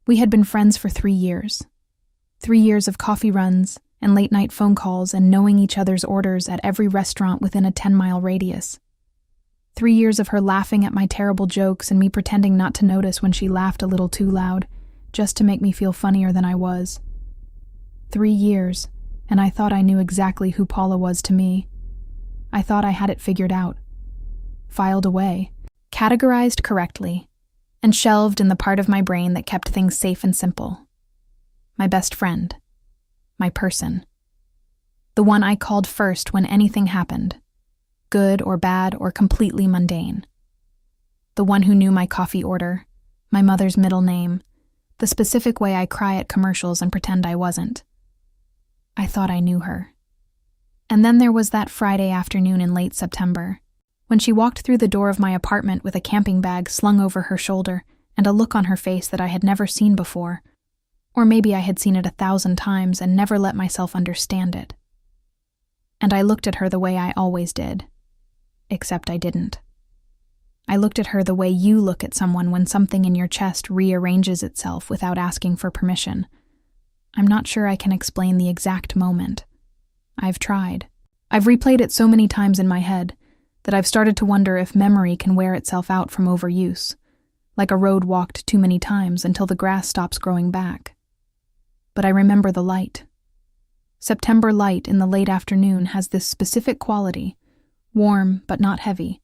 We had been friends for 3 years. 3 years of coffee runs and late-night phone calls and knowing each other's orders at every restaurant within a 10-mile radius. 3 years of her laughing at my terrible jokes and me pretending not to notice when she laughed a little too loud, just to make me feel funnier than I was. 3 years, and I thought I knew exactly who Paula was to me. I thought I had it figured out. Filed away, categorized correctly, and shelved in the part of my brain that kept things safe and simple. My best friend. My person. The one I called first when anything happened, good or bad or completely mundane. The one who knew my coffee order, my mother's middle name, the specific way I cry at commercials and pretend I wasn't. I thought I knew her. And then there was that Friday afternoon in late September, when she walked through the door of my apartment with a camping bag slung over her shoulder and a look on her face that I had never seen before, or maybe I had seen it 1,000 times and never let myself understand it. And I looked at her the way I always did, except I didn't. I looked at her the way you look at someone when something in your chest rearranges itself without asking for permission. I'm not sure I can explain the exact moment. I've tried. I've replayed it so many times in my head that I've started to wonder if memory can wear itself out from overuse, like a road walked too many times until the grass stops growing back. But I remember the light. September light in the late afternoon has this specific quality, warm but not heavy,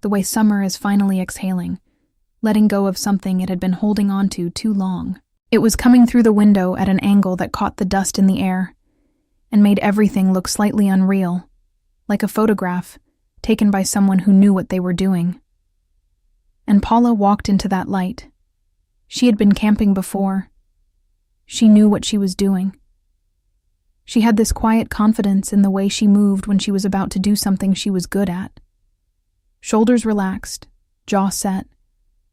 the way summer is finally exhaling, letting go of something it had been holding on to too long. It was coming through the window at an angle that caught the dust in the air and made everything look slightly unreal, like a photograph taken by someone who knew what they were doing. And Paula walked into that light. She had been camping before. She knew what she was doing. She had this quiet confidence in the way she moved when she was about to do something she was good at. Shoulders relaxed, jaw set,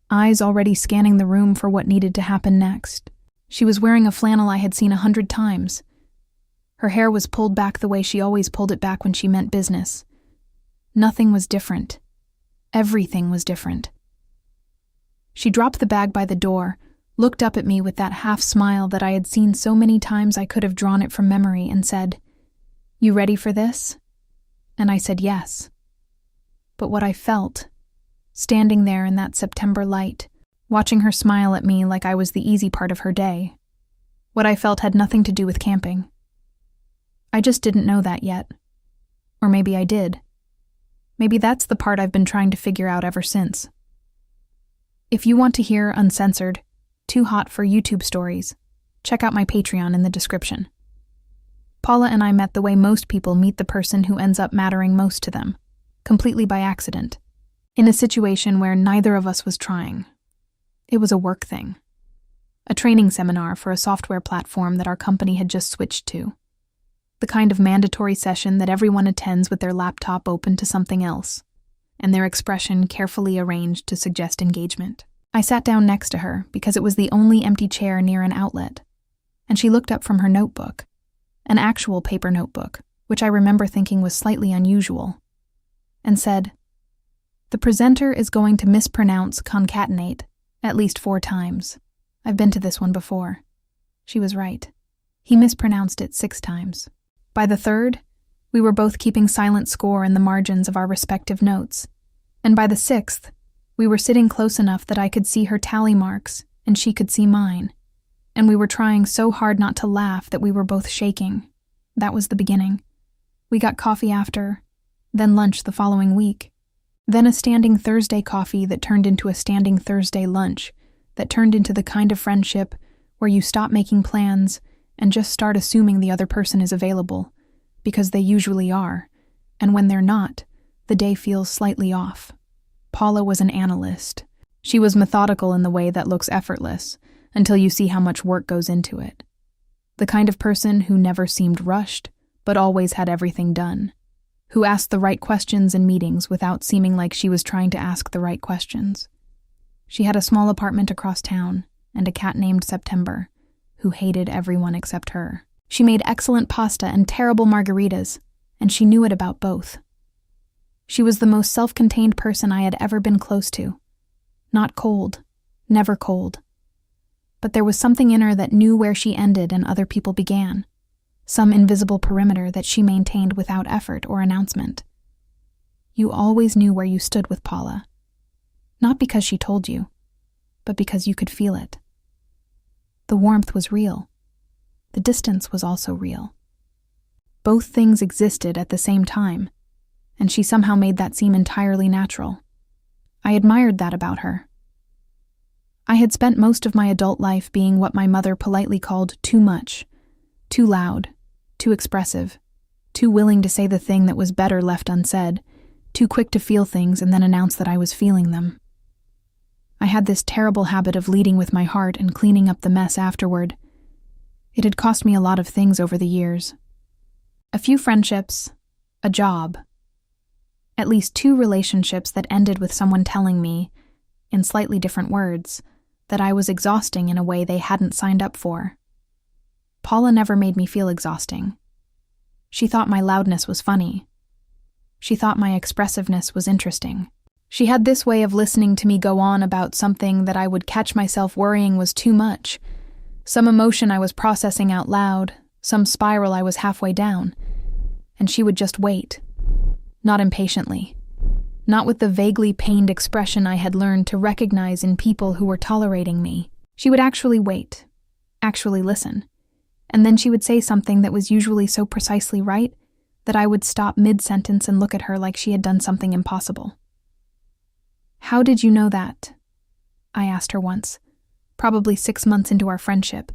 eyes already scanning the room for what needed to happen next. She was wearing a flannel I had seen 100 times. Her hair was pulled back the way she always pulled it back when she meant business. Nothing was different. Everything was different. She dropped the bag by the door, looked up at me with that half smile that I had seen so many times I could have drawn it from memory, and said, "You ready for this?" And I said yes. But what I felt, standing there in that September light, watching her smile at me like I was the easy part of her day, what I felt had nothing to do with camping. I just didn't know that yet. Or maybe I did. Maybe that's the part I've been trying to figure out ever since. If you want to hear uncensored, too hot for YouTube stories, check out my Patreon in the description. Paula and I met the way most people meet the person who ends up mattering most to them, completely by accident, in a situation where neither of us was trying. It was a work thing. A training seminar for a software platform that our company had just switched to. The kind of mandatory session that everyone attends with their laptop open to something else, and their expression carefully arranged to suggest engagement. I sat down next to her because it was the only empty chair near an outlet, and she looked up from her notebook, an actual paper notebook, which I remember thinking was slightly unusual, and said, "The presenter is going to mispronounce concatenate at least 4 times. I've been to this one before." She was right. He mispronounced it 6 times. By the 3rd, we were both keeping silent score in the margins of our respective notes, and by the 6th, we were sitting close enough that I could see her tally marks and she could see mine, and we were trying so hard not to laugh that we were both shaking. That was the beginning. We got coffee after, then lunch the following week, then a standing Thursday coffee that turned into a standing Thursday lunch that turned into the kind of friendship where you stop making plans and just start assuming the other person is available, because they usually are, and when they're not, the day feels slightly off. Paula was an analyst. She was methodical in the way that looks effortless, until you see how much work goes into it. The kind of person who never seemed rushed, but always had everything done. Who asked the right questions in meetings without seeming like she was trying to ask the right questions. She had a small apartment across town, and a cat named September, who hated everyone except her. She made excellent pasta and terrible margaritas, and she knew it about both. She was the most self-contained person I had ever been close to. Not cold, never cold. but there was something in her that knew where she ended and other people began, some invisible perimeter that she maintained without effort or announcement. You always knew where you stood with Paula, not because she told you, but because you could feel it. The warmth was real. The distance was also real. Both things existed at the same time, and she somehow made that seem entirely natural. I admired that about her. I had spent most of my adult life being what my mother politely called too much, too loud, too expressive, too willing to say the thing that was better left unsaid, too quick to feel things and then announce that I was feeling them. I had this terrible habit of leading with my heart and cleaning up the mess afterward. It had cost me a lot of things over the years. A few friendships, a job, at least 2 relationships that ended with someone telling me, in slightly different words, that I was exhausting in a way they hadn't signed up for. Paula never made me feel exhausting. She thought my loudness was funny. She thought my expressiveness was interesting. She had this way of listening to me go on about something that I would catch myself worrying was too much, some emotion I was processing out loud, some spiral I was halfway down, and she would just wait, not impatiently, not with the vaguely pained expression I had learned to recognize in people who were tolerating me. She would actually wait, actually listen, and then she would say something that was usually so precisely right that I would stop mid-sentence and look at her like she had done something impossible. "How did you know that?" I asked her once, probably 6 months into our friendship,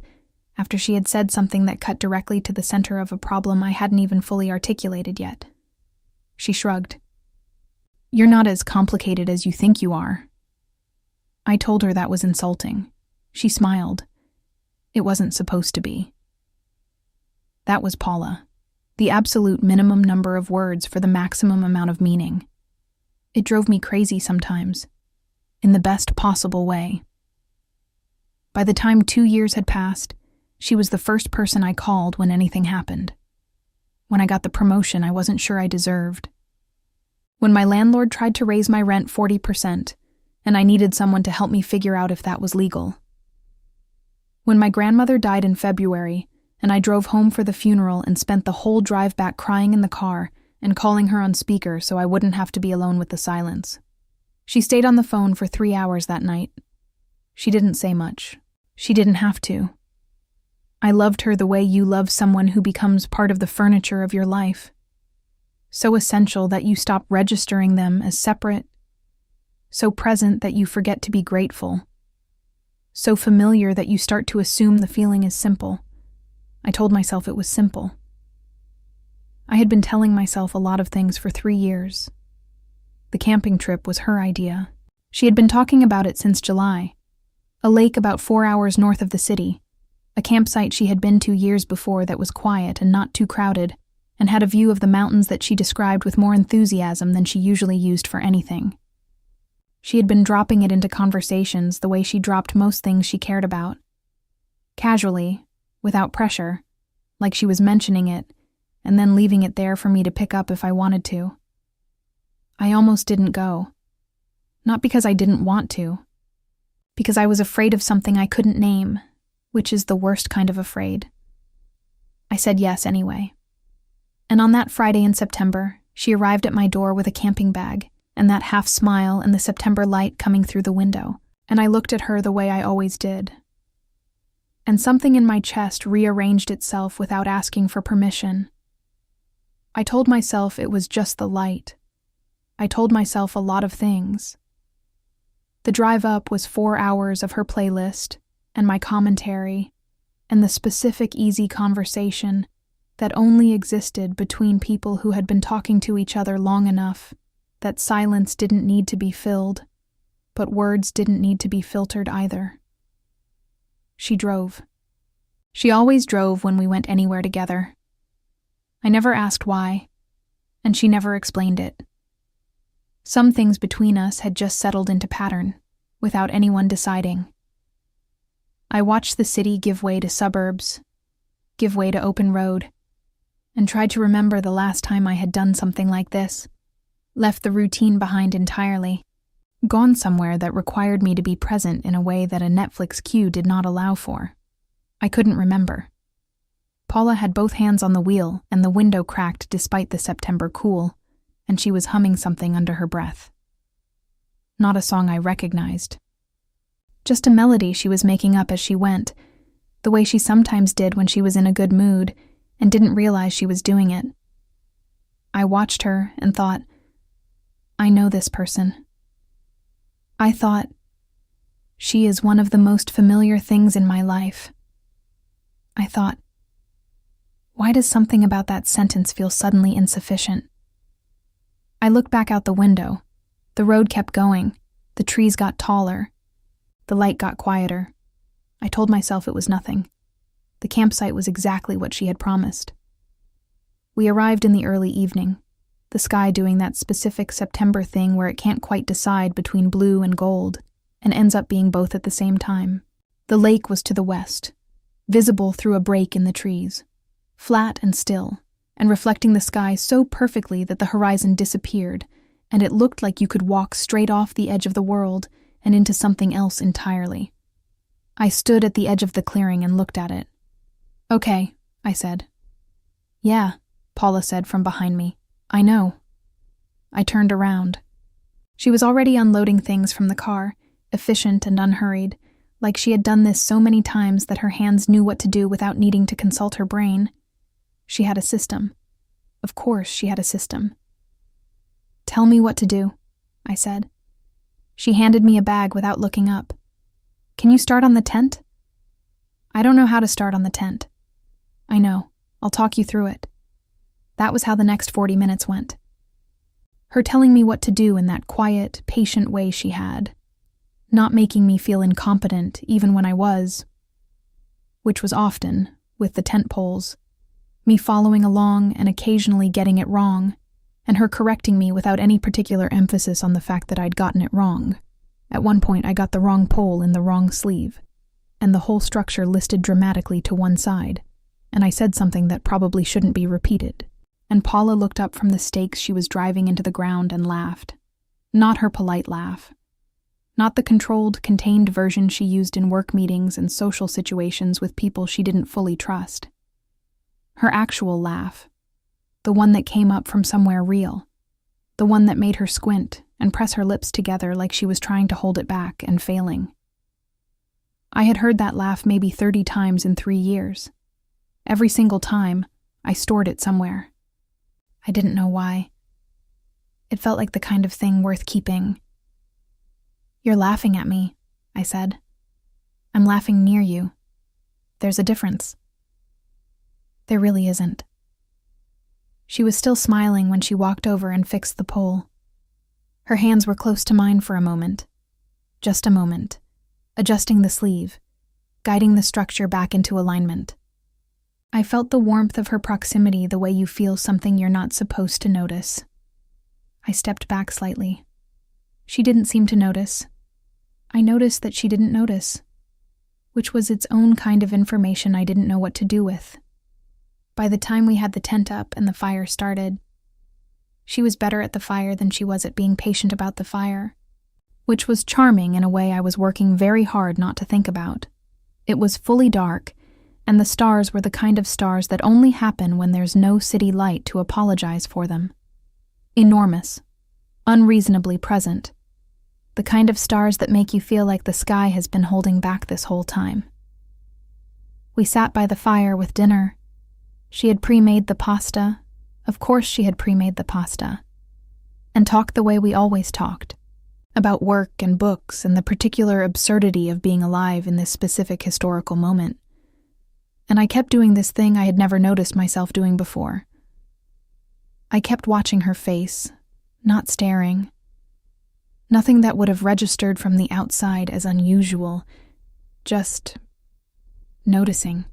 after she had said something that cut directly to the center of a problem I hadn't even fully articulated yet. She shrugged. "You're not as complicated as you think you are." I told her that was insulting. She smiled. It wasn't supposed to be. That was Paula, the absolute minimum number of words for the maximum amount of meaning. It drove me crazy sometimes, in the best possible way. By the time 2 years had passed, she was the first person I called when anything happened. When I got the promotion I wasn't sure I deserved. When my landlord tried to raise my rent 40%, and I needed someone to help me figure out if that was legal. When my grandmother died in February, and I drove home for the funeral and spent the whole drive back crying in the car and calling her on speaker so I wouldn't have to be alone with the silence. She stayed on the phone for 3 hours that night. She didn't say much. She didn't have to. I loved her the way you love someone who becomes part of the furniture of your life. So essential that you stop registering them as separate. So present that you forget to be grateful. So familiar that you start to assume the feeling is simple. I told myself it was simple. I had been telling myself a lot of things for 3 years. The camping trip was her idea. She had been talking about it since July. A lake about 4 hours north of the city. A campsite she had been to years before that was quiet and not too crowded, and had a view of the mountains that she described with more enthusiasm than she usually used for anything. She had been dropping it into conversations the way she dropped most things she cared about. Casually, without pressure, like she was mentioning it, and then leaving it there for me to pick up if I wanted to. I almost didn't go. Not because I didn't want to. Because I was afraid of something I couldn't name, which is the worst kind of afraid. I said yes anyway. And on that Friday in September, she arrived at my door with a camping bag, and that half smile and the September light coming through the window, and I looked at her the way I always did. And something in my chest rearranged itself without asking for permission. I told myself it was just the light. I told myself a lot of things. The drive up was 4 hours of her playlist, and my commentary, and the specific easy conversation that only existed between people who had been talking to each other long enough that silence didn't need to be filled, but words didn't need to be filtered either. She drove. She always drove when we went anywhere together. I never asked why, and she never explained it. Some things between us had just settled into pattern, without anyone deciding. I watched the city give way to suburbs, give way to open road, and tried to remember the last time I had done something like this, left the routine behind entirely. gone somewhere that required me to be present in a way that a Netflix queue did not allow for. I couldn't remember. Paula had both hands on the wheel, and the window cracked despite the September cool, and she was humming something under her breath. Not a song I recognized. Just a melody she was making up as she went, the way she sometimes did when she was in a good mood and didn't realize she was doing it. I watched her and thought, I know this person. I thought, she is one of the most familiar things in my life. I thought, why does something about that sentence feel suddenly insufficient? I looked back out the window. The road kept going. The trees got taller. The light got quieter. I told myself it was nothing. The campsite was exactly what she had promised. We arrived in the early evening, the sky doing that specific September thing where it can't quite decide between blue and gold, and ends up being both at the same time. The lake was to the west, visible through a break in the trees, flat and still, and reflecting the sky so perfectly that the horizon disappeared, and it looked like you could walk straight off the edge of the world and into something else entirely. I stood at the edge of the clearing and looked at it. Okay, I said. Yeah, Paula said from behind me. I know. I turned around. She was already unloading things from the car, efficient and unhurried, like she had done this so many times that her hands knew what to do without needing to consult her brain. She had a system. Of course she had a system. Tell me what to do, I said. She handed me a bag without looking up. Can you start on the tent? I don't know how to start on the tent. I know. I'll talk you through it. That was how the next 40 minutes went. Her telling me what to do in that quiet, patient way she had, not making me feel incompetent even when I was, which was often, with the tent poles, me following along and occasionally getting it wrong, and her correcting me without any particular emphasis on the fact that I'd gotten it wrong. At one point I got the wrong pole in the wrong sleeve, and the whole structure listed dramatically to one side, and I said something that probably shouldn't be repeated. And Paula looked up from the stakes she was driving into the ground and laughed. Not her polite laugh. Not the controlled, contained version she used in work meetings and social situations with people she didn't fully trust. Her actual laugh. The one that came up from somewhere real. The one that made her squint and press her lips together like she was trying to hold it back and failing. I had heard that laugh maybe 30 times in 3 years. Every single time, I stored it somewhere. I didn't know why. It felt like the kind of thing worth keeping. You're laughing at me, I said. I'm laughing near you. There's a difference. There really isn't. She was still smiling when she walked over and fixed the pole. Her hands were close to mine for a moment. Just a moment. Adjusting the sleeve, guiding the structure back into alignment. I felt the warmth of her proximity the way you feel something you're not supposed to notice. I stepped back slightly. She didn't seem to notice. I noticed that she didn't notice, which was its own kind of information I didn't know what to do with. By the time we had the tent up and the fire started, she was better at the fire than she was at being patient about the fire, which was charming in a way I was working very hard not to think about. It was fully dark, and the stars were the kind of stars that only happen when there's no city light to apologize for them. Enormous, unreasonably present, the kind of stars that make you feel like the sky has been holding back this whole time. We sat by the fire with dinner. She had pre-made the pasta. Of course she had pre-made the pasta. And talked the way we always talked, about work and books and the particular absurdity of being alive in this specific historical moment. And I kept doing this thing I had never noticed myself doing before. I kept watching her face, not staring. Nothing that would have registered from the outside as unusual, just noticing.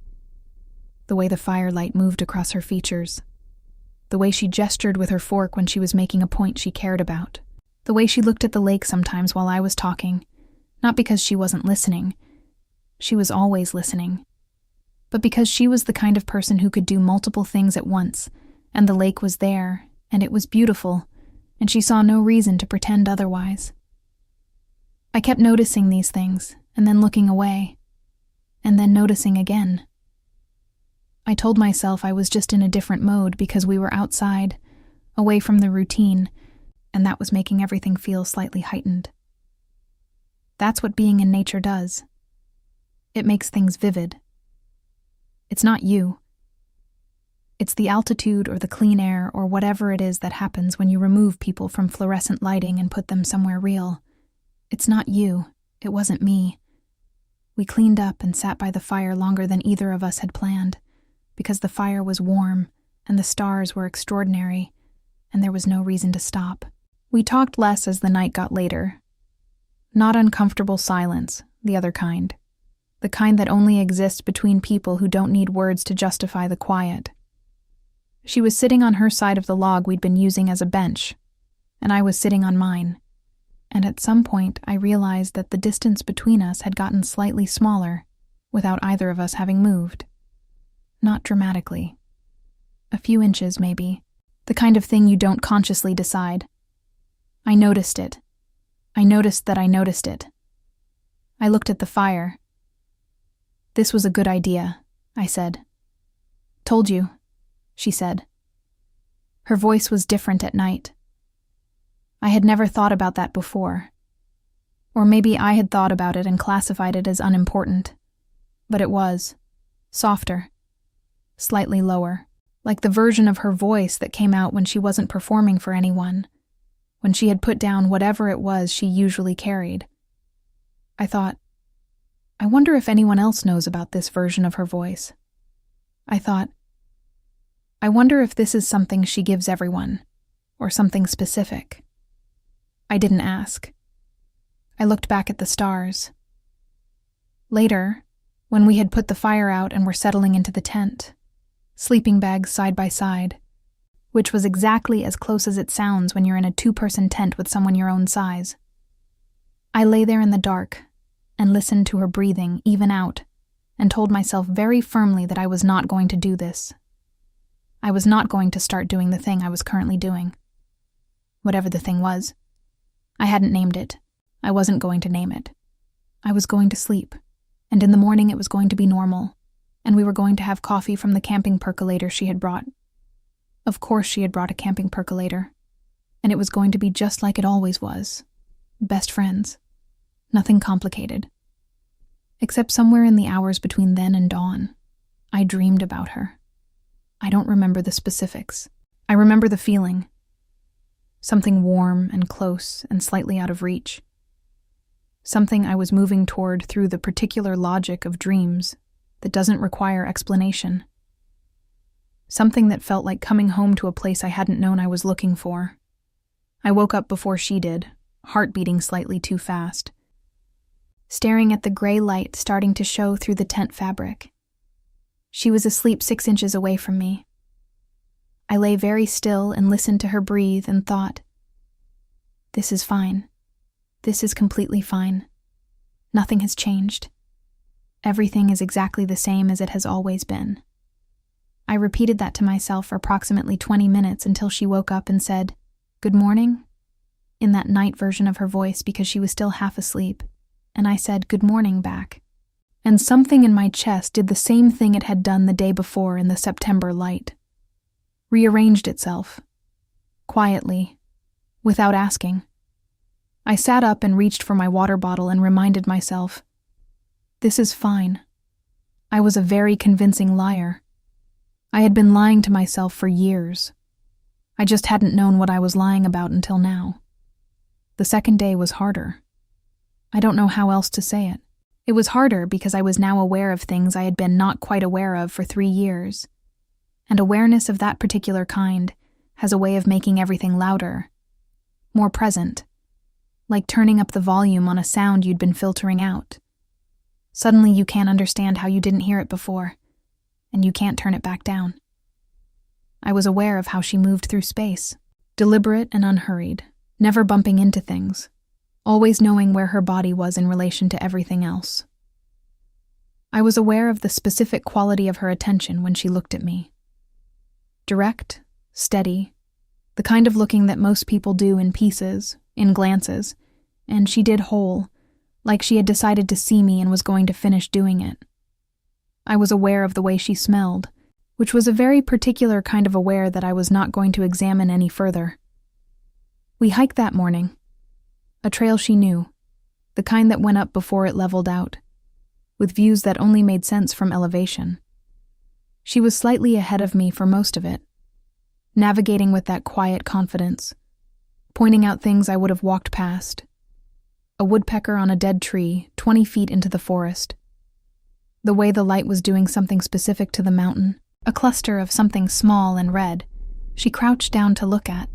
The way the firelight moved across her features. The way she gestured with her fork when she was making a point she cared about. The way she looked at the lake sometimes while I was talking, not because she wasn't listening. She was always listening. But because she was the kind of person who could do multiple things at once, and the lake was there, and it was beautiful, and she saw no reason to pretend otherwise. I kept noticing these things, and then looking away, and then noticing again. I told myself I was just in a different mode because we were outside, away from the routine, and that was making everything feel slightly heightened. That's what being in nature does. It makes things vivid. It's not you. It's the altitude or the clean air or whatever it is that happens when you remove people from fluorescent lighting and put them somewhere real. It's not you. It wasn't me. We cleaned up and sat by the fire longer than either of us had planned, because the fire was warm and the stars were extraordinary, and there was no reason to stop. We talked less as the night got later. Not uncomfortable silence, the other kind. The kind that only exists between people who don't need words to justify the quiet. She was sitting on her side of the log we'd been using as a bench, and I was sitting on mine. And at some point, I realized that the distance between us had gotten slightly smaller, without either of us having moved. Not dramatically. A few inches, maybe. The kind of thing you don't consciously decide. I noticed it. I noticed that I noticed it. I looked at the fire. "This was a good idea," I said. "Told you," she said. Her voice was different at night. I had never thought about that before. Or maybe I had thought about it and classified it as unimportant. But it was. Softer. Slightly lower. Like the version of her voice that came out when she wasn't performing for anyone. When she had put down whatever it was she usually carried. I thought, I wonder if anyone else knows about this version of her voice. I thought, I wonder if this is something she gives everyone, or something specific. I didn't ask. I looked back at the stars. Later, when we had put the fire out and were settling into the tent, sleeping bags side by side, which was exactly as close as it sounds when you're in a 2-person tent with someone your own size. I lay there in the dark and listened to her breathing even out and told myself very firmly that I was not going to do this. I was not going to start doing the thing I was currently doing. Whatever the thing was. I hadn't named it. I wasn't going to name it. I was going to sleep, and in the morning it was going to be normal, and we were going to have coffee from the camping percolator she had brought. Of course she had brought a camping percolator, and it was going to be just like it always was. Best friends. Nothing complicated. Except somewhere in the hours between then and dawn, I dreamed about her. I don't remember the specifics. I remember the feeling. Something warm and close and slightly out of reach. Something I was moving toward through the particular logic of dreams that doesn't require explanation. Something that felt like coming home to a place I hadn't known I was looking for. I woke up before she did, heart beating slightly too fast. Staring at the gray light starting to show through the tent fabric. She was asleep 6 inches away from me. I lay very still and listened to her breathe and thought, this is fine. This is completely fine. Nothing has changed. Everything is exactly the same as it has always been. I repeated that to myself for approximately 20 minutes until she woke up and said, "Good morning?" in that night version of her voice because she was still half asleep, and I said good morning back. And something in my chest did the same thing it had done the day before in the September light. Rearranged itself. Quietly. Without asking. I sat up and reached for my water bottle and reminded myself, this is fine. I was a very convincing liar. I had been lying to myself for years. I just hadn't known what I was lying about until now. The second day was harder. I don't know how else to say it. It was harder because I was now aware of things I had been not quite aware of for 3 years. And awareness of that particular kind has a way of making everything louder, more present, like turning up the volume on a sound you'd been filtering out. Suddenly you can't understand how you didn't hear it before, and you can't turn it back down. I was aware of how she moved through space, deliberate and unhurried, never bumping into things, always knowing where her body was in relation to everything else. I was aware of the specific quality of her attention when she looked at me. Direct, steady, the kind of looking that most people do in pieces, in glances, and she did whole, like she had decided to see me and was going to finish doing it. I was aware of the way she smelled, which was a very particular kind of aware that I was not going to examine any further. We hiked that morning, a trail she knew, the kind that went up before it leveled out, with views that only made sense from elevation. She was slightly ahead of me for most of it, navigating with that quiet confidence, pointing out things I would have walked past. A woodpecker on a dead tree, 20 feet into the forest. The way the light was doing something specific to the mountain, a cluster of something small and red, she crouched down to look at,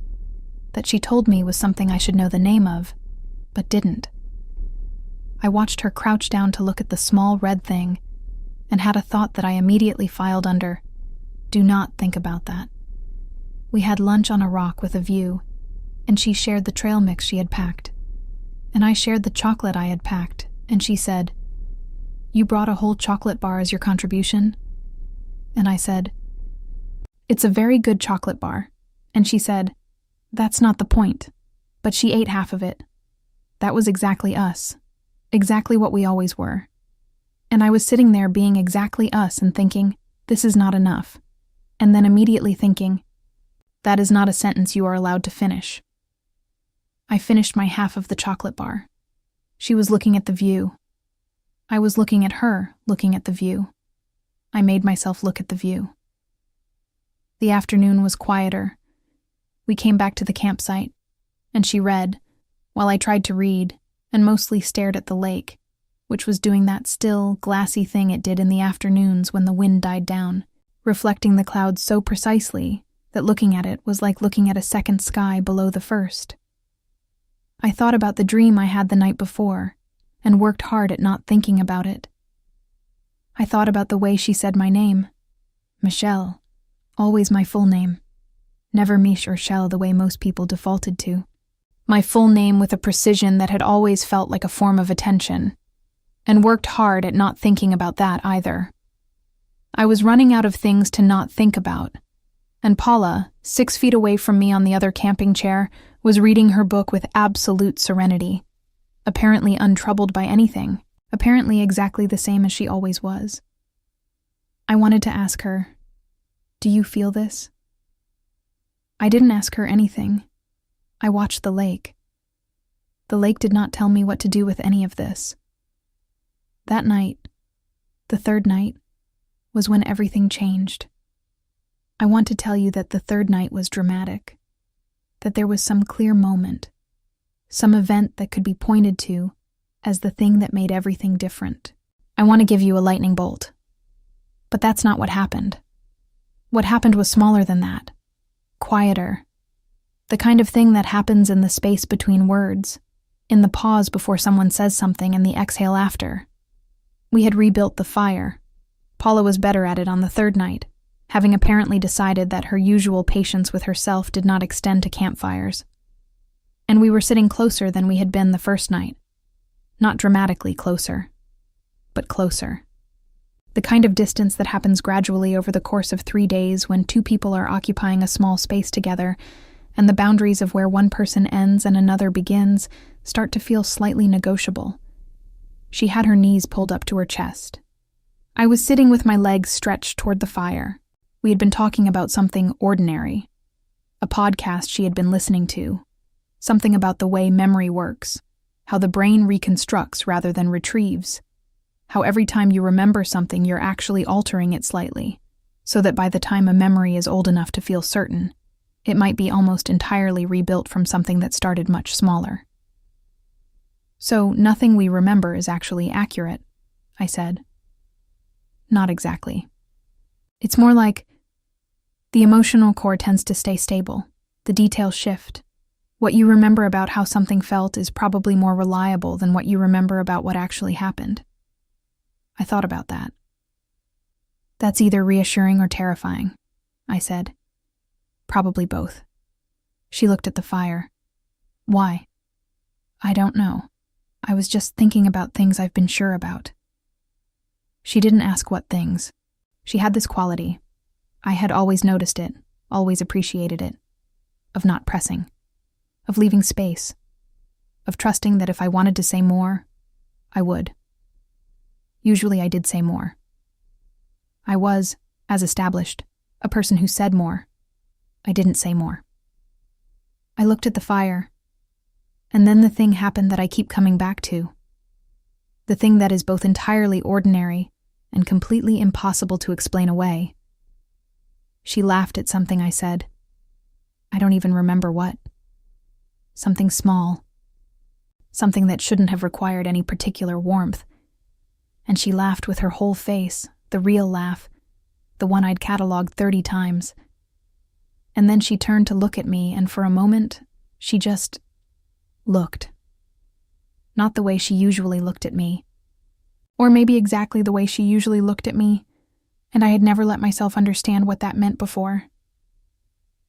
that she told me was something I should know the name of, but didn't. I watched her crouch down to look at the small red thing and had a thought that I immediately filed under, do not think about that. We had lunch on a rock with a view, and she shared the trail mix she had packed. And I shared the chocolate I had packed, and she said, "You brought a whole chocolate bar as your contribution?" And I said, "It's a very good chocolate bar." And she said, "That's not the point." But she ate half of it. That was exactly us. Exactly what we always were. And I was sitting there being exactly us and thinking, this is not enough. And then immediately thinking, that is not a sentence you are allowed to finish. I finished my half of the chocolate bar. She was looking at the view. I was looking at her, looking at the view. I made myself look at the view. The afternoon was quieter. We came back to the campsite, and she read, while I tried to read, and mostly stared at the lake, which was doing that still, glassy thing it did in the afternoons when the wind died down, reflecting the clouds so precisely that looking at it was like looking at a second sky below the first. I thought about the dream I had the night before, and worked hard at not thinking about it. I thought about the way she said my name. Michelle, always my full name. Never Mish or Shell the way most people defaulted to. My full name with a precision that had always felt like a form of attention, and worked hard at not thinking about that either. I was running out of things to not think about, and Paula, 6 feet away from me on the other camping chair, was reading her book with absolute serenity, apparently untroubled by anything, apparently exactly the same as she always was. I wanted to ask her, "Do you feel this?" I didn't ask her anything. I watched the lake. The lake did not tell me what to do with any of this. That night, the third night, was when everything changed. I want to tell you that the third night was dramatic, that there was some clear moment, some event that could be pointed to as the thing that made everything different. I want to give you a lightning bolt. But that's not what happened. What happened was smaller than that, quieter. The kind of thing that happens in the space between words, in the pause before someone says something and the exhale after. We had rebuilt the fire. Paula was better at it on the third night, having apparently decided that her usual patience with herself did not extend to campfires. And we were sitting closer than we had been the first night. Not dramatically closer, but closer. The kind of distance that happens gradually over the course of 3 days when two people are occupying a small space together, and the boundaries of where one person ends and another begins start to feel slightly negotiable. She had her knees pulled up to her chest. I was sitting with my legs stretched toward the fire. We had been talking about something ordinary, a podcast she had been listening to, something about the way memory works, how the brain reconstructs rather than retrieves, how every time you remember something you're actually altering it slightly, so that by the time a memory is old enough to feel certain, it might be almost entirely rebuilt from something that started much smaller. So nothing we remember is actually accurate, I said. Not exactly. It's more like the emotional core tends to stay stable, the details shift. What you remember about how something felt is probably more reliable than what you remember about what actually happened. I thought about that. That's either reassuring or terrifying, I said. Probably both. She looked at the fire. Why? I don't know. I was just thinking about things I've been sure about. She didn't ask what things. She had this quality. I had always noticed it, always appreciated it, of not pressing, of leaving space, of trusting that if I wanted to say more, I would. Usually I did say more. I was, as established, a person who said more. I didn't say more. I looked at the fire, and then the thing happened that I keep coming back to. The thing that is both entirely ordinary and completely impossible to explain away. She laughed at something I said. I don't even remember what. Something small. Something that shouldn't have required any particular warmth. And she laughed with her whole face, the real laugh, the one I'd catalogued 30 times. And then she turned to look at me, and for a moment, she just looked. Not the way she usually looked at me. Or maybe exactly the way she usually looked at me, and I had never let myself understand what that meant before.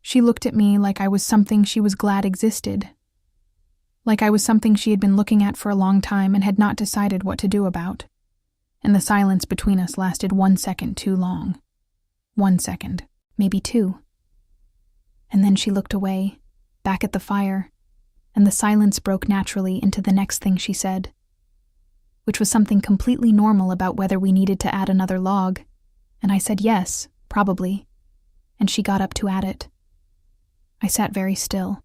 She looked at me like I was something she was glad existed. Like I was something she had been looking at for a long time and had not decided what to do about. And the silence between us lasted 1 second too long. 1 second, maybe 2. And then she looked away, back at the fire, and the silence broke naturally into the next thing she said, which was something completely normal about whether we needed to add another log, and I said yes, probably, and she got up to add it. I sat very still.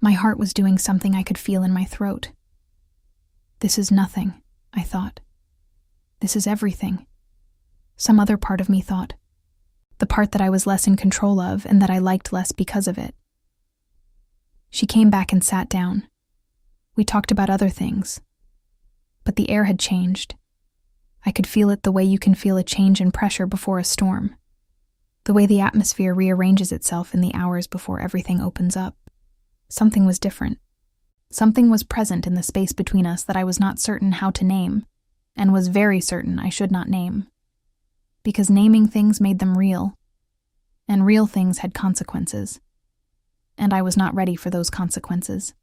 My heart was doing something I could feel in my throat. This is nothing, I thought. This is everything. Some other part of me thought. The part that I was less in control of and that I liked less because of it. She came back and sat down. We talked about other things. But the air had changed. I could feel it the way you can feel a change in pressure before a storm. The way the atmosphere rearranges itself in the hours before everything opens up. Something was different. Something was present in the space between us that I was not certain how to name, and was very certain I should not name. Because naming things made them real, and real things had consequences. And I was not ready for those consequences.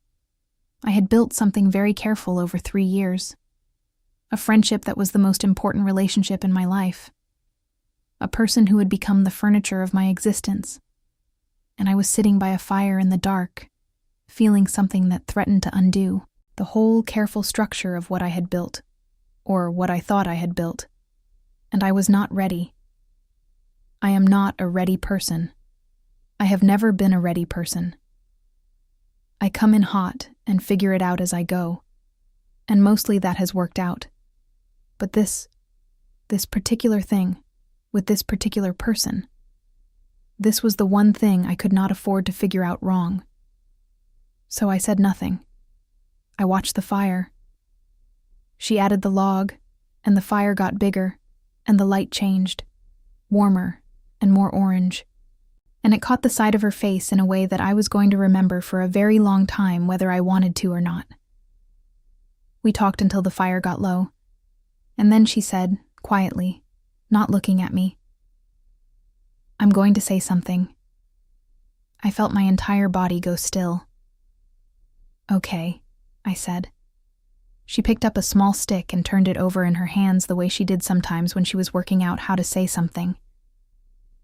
I had built something very careful over 3 years. A friendship that was the most important relationship in my life. A person who had become the furniture of my existence. And I was sitting by a fire in the dark, feeling something that threatened to undo the whole careful structure of what I had built, or what I thought I had built. And I was not ready. I am not a ready person. I have never been a ready person. I come in hot and figure it out as I go, and mostly that has worked out. But this particular thing, with this particular person, this was the one thing I could not afford to figure out wrong. So I said nothing. I watched the fire. She added the log, and the fire got bigger, and the light changed, warmer and more orange. And it caught the side of her face in a way that I was going to remember for a very long time whether I wanted to or not. We talked until the fire got low, and then she said, quietly, not looking at me, "I'm going to say something." I felt my entire body go still. "Okay," I said. She picked up a small stick and turned it over in her hands the way she did sometimes when she was working out how to say something.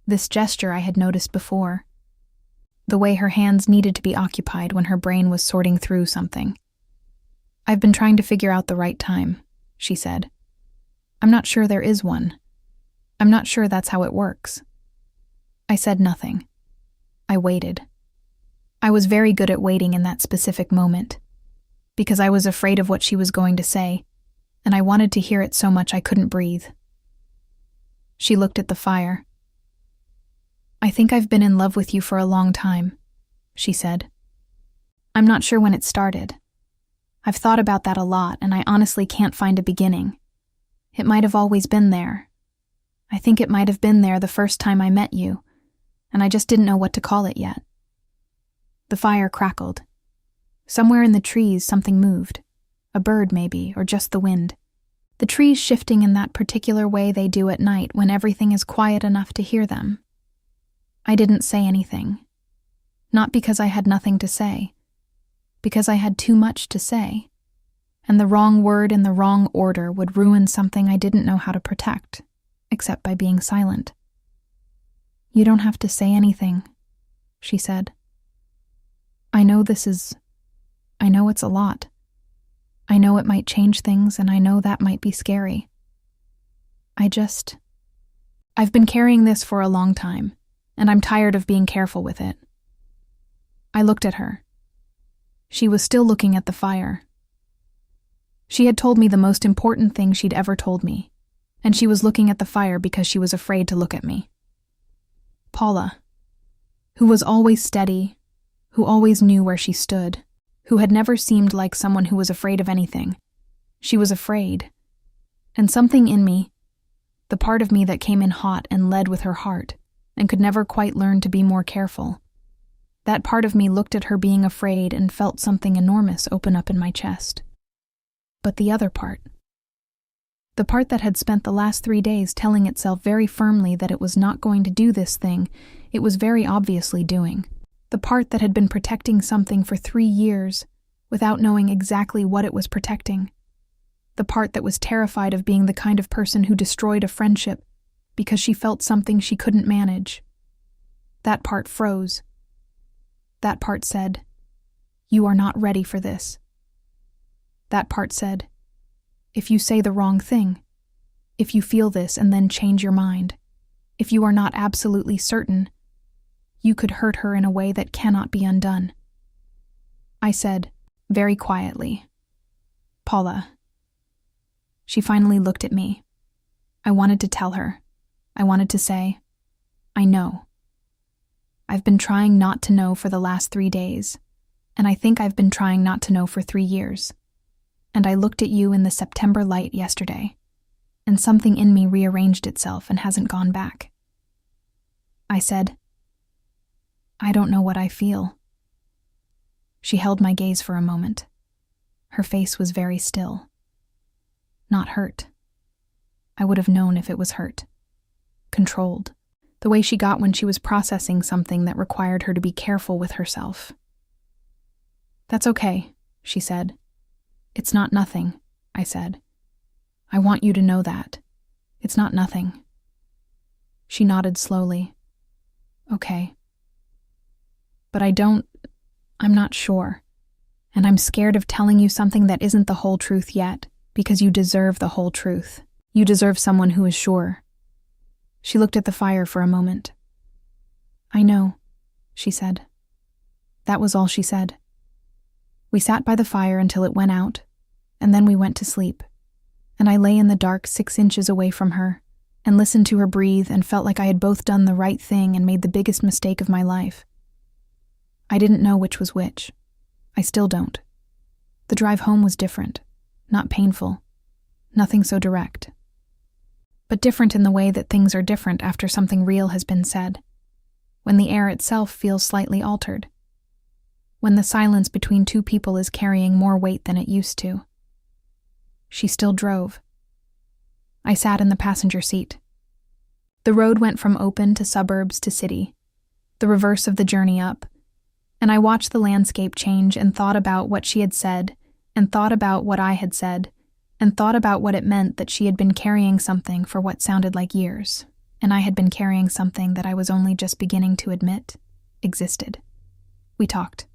This gesture I had noticed before. The way her hands needed to be occupied when her brain was sorting through something. "I've been trying to figure out the right time," she said. "I'm not sure there is one. I'm not sure that's how it works." I said nothing. I waited. I was very good at waiting in that specific moment, because I was afraid of what she was going to say, and I wanted to hear it so much I couldn't breathe. She looked at the fire. "I think I've been in love with you for a long time," she said. "I'm not sure when it started. I've thought about that a lot, and I honestly can't find a beginning. It might have always been there. I think it might have been there the first time I met you, and I just didn't know what to call it yet." The fire crackled. Somewhere in the trees something moved. A bird maybe, or just the wind. The trees shifting in that particular way they do at night when everything is quiet enough to hear them. I didn't say anything. Not because I had nothing to say. Because I had too much to say. And the wrong word in the wrong order would ruin something I didn't know how to protect, except by being silent. "You don't have to say anything," she said. I know it's a lot. I know it might change things, and I know that might be scary. I've been carrying this for a long time, and I'm tired of being careful with it. I looked at her. She was still looking at the fire. She had told me the most important thing she'd ever told me, and she was looking at the fire because she was afraid to look at me. Paula, who was always steady, who always knew where she stood, who had never seemed like someone who was afraid of anything. She was afraid. And something in me, the part of me that came in hot and led with her heart, and could never quite learn to be more careful, that part of me looked at her being afraid and felt something enormous open up in my chest. But the other part, the part that had spent the last 3 days telling itself very firmly that it was not going to do this thing it was very obviously doing, the part that had been protecting something for 3 years without knowing exactly what it was protecting, the part that was terrified of being the kind of person who destroyed a friendship because she felt something she couldn't manage. That part froze. That part said, "You are not ready for this." That part said, "If you say the wrong thing, if you feel this and then change your mind, if you are not absolutely certain, you could hurt her in a way that cannot be undone." I said, very quietly, "Paula." She finally looked at me. I wanted to tell her. I wanted to say, "I know. I've been trying not to know for the last 3 days, and I think I've been trying not to know for 3 years. And I looked at you in the September light yesterday, and something in me rearranged itself and hasn't gone back." I said, "I don't know what I feel." She held my gaze for a moment. Her face was very still. Not hurt. I would have known if it was hurt. Controlled. The way she got when she was processing something that required her to be careful with herself. "That's okay," she said. "It's not nothing," I said. "I want you to know that. It's not nothing." She nodded slowly. "Okay. But I'm not sure. And I'm scared of telling you something that isn't the whole truth yet, because you deserve the whole truth. You deserve someone who is sure." She looked at the fire for a moment. "I know," she said. That was all she said. We sat by the fire until it went out, and then we went to sleep, and I lay in the dark 6 inches away from her, and listened to her breathe and felt like I had both done the right thing and made the biggest mistake of my life. I didn't know which was which. I still don't. The drive home was different, not painful, nothing so direct. But different in the way that things are different after something real has been said, when the air itself feels slightly altered, when the silence between 2 people is carrying more weight than it used to. She still drove. I sat in the passenger seat. The road went from open to suburbs to city, the reverse of the journey up, and I watched the landscape change and thought about what she had said, and thought about what I had said, and thought about what it meant that she had been carrying something for what sounded like years, and I had been carrying something that I was only just beginning to admit existed. We talked.